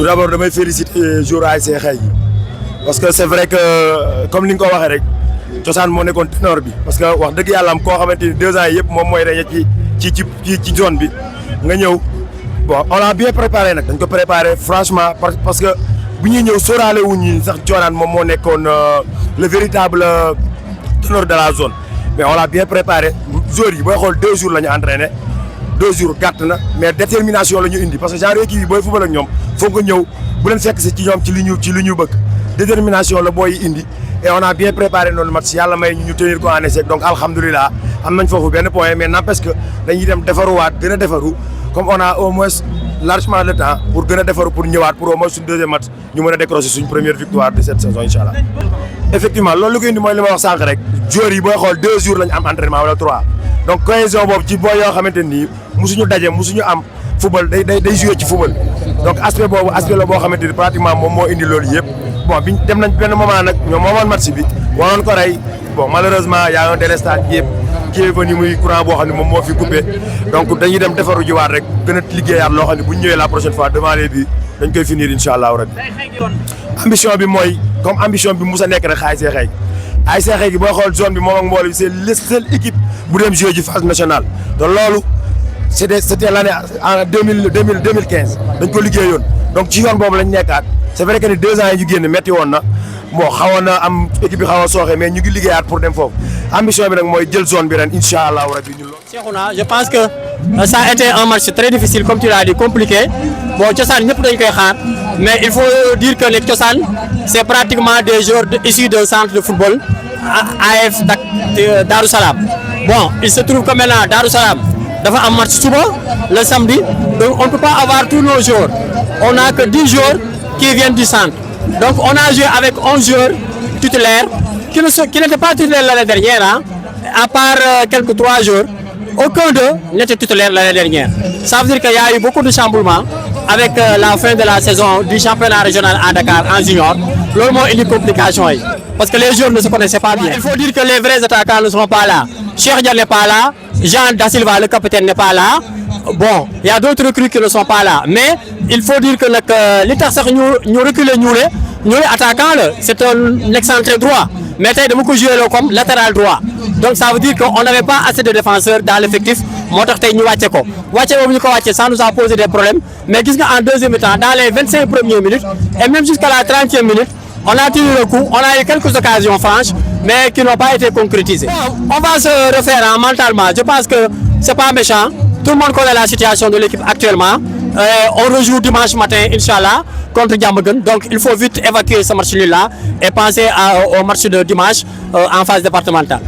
tout d'abord damay féliciter joueur ASC Xey gi parce que c'est vrai que comme li nga ko waxee rek cosaan moo nekkoon ténor bi parce que wax dëgg yàlla am koo xamante ni 2 ans yëpp moom mooy daje ci zone bi nga ñëw bon on a bien préparé nag dañ ko préparé franchement parce que bu ñuy ñëw sóoraale wuñ ñi sax coonaan moom moo nekkoon le véritable ténor de la zone mais on l'a bien préparé joueurs yi booy xool 2 jours la ñu entraîné 2 jours gàtt na mais détermination la ñu indi parce que genre équipe yi booy football ak ñoom foog nga ñëw bu leen fekk si ci ñoom ci li ñu bëgg détermination la booy indi et on a bien préparé noonu match yàlla may ñu tenir ko en échec donc alhamdulilah am nañ foofu benn point mais n'empêche que dañuy dem defaruwaat gën a defaru comme on a au moins largement le temps pour gën a defaru pour ñëwaat pour au moins suñ deuxième match ñu mën a décrocher suñ première victoire de cette saison incha allah. effectivement loolu li ko indi mooy li ma wax sànq rek joueurs yi booy xool 2 jours lañ am entraînement wala 3 donc cohésion boobu ci booy yoo xamante nii musuñu daje musuñu am football day jouer ci football donc aspect boobu aspect la boo xamante ni pratiquement moom moo indi loolu yëpp bon biñ dem nañ benn moment nag ñoom moomoon match bi waroon ko rey bon malheureusement y a un délestage qui est venu muy courant boo xam ne moom moo fi coupé donc dañuy dem defaru jiwaat rek gën a liggéeyaat loo xam ne bu ñu ñëwee la prochaine fois devant les buts dañ koy finir incha allahu rabbi ambition bi mooy comme ambition bi musa nekk rek ASC Xey ASC Xey gi booy xool zone bi moom ak mbooloo bi c'est la seule équipe bu dem jouer ji phase nationale te loolu c'était l'année en 2015 dañ ko liggéeyoon donc ci yoon boobu lañ nekkaat c'est vrai que ni 2 ans yi ñu génn metti woon na bon xawoon na am équipe bi xaw a sooxe mais ñu ngi liggéeyaat pour dem foofu ambition bi nag mooy jël zone bi ren incha allahu rabbi ñun loolu. Cheikhouna, je pense que ça a été un match très difficile comme tu l'as dit compliqué bon cosaan ñëpp dañ koy xaar mais il faut dire que les cosaan c'est pratiquement des joueurs issus d'un centre de football AF Darou Salam bon il se trouve que maintenant Darou Salam dafa am match suba le samedi donc on ne peut pas avoir tous nos joueurs on n'a que 10 joueurs qui viennent du centre donc on a joué avec 11 joueurs titulaires qui n'étaient pas titulaires l'année dernière hein, à part quelques 3 joueurs aucun d'eux n'était titulaire l'année dernière ça veut dire qu'il y a eu beaucoup de chamboulements avec la fin de la saison du championnat régional à Dakar en junior loolu moo indi complication yi parce que les joueurs ne se connaissaient pas bien. Il faut dire que les vrais attaquants ne sont pas là. Cheikh Dia n'est pas là, Jean Da Silva le capitaine n'est pas là. Bon, il y a d'autres recrues qui ne sont pas là, mais il faut dire que nag li tax sax ñu reculer ñu attaquant la, c'est un excentré droit, mais tey dama ko jouer comme latéral droit. Donc ça veut dire qu'on n'avait pas assez de défenseurs dans l'effectif moo tax tey ñu wàcce ko wàcce boobu ñu ko wàcce ça nous a posé des problèmes mais gis nga en deuxième mi-temps dans les 25 premières minutes et même jusqu'à la 30e minute on a tenu le coup, on a eu quelques occasions franches mais qui n'ont pas été concrétisées. On va se refaire mentalement, je pense que c'est pas méchant, tout le monde connaît la situation de l'équipe actuellement. On rejoue dimanche matin Inch'Allah contre Diamaguène, donc il faut vite évacuer ce match là et penser au match de dimanche en phase départementale.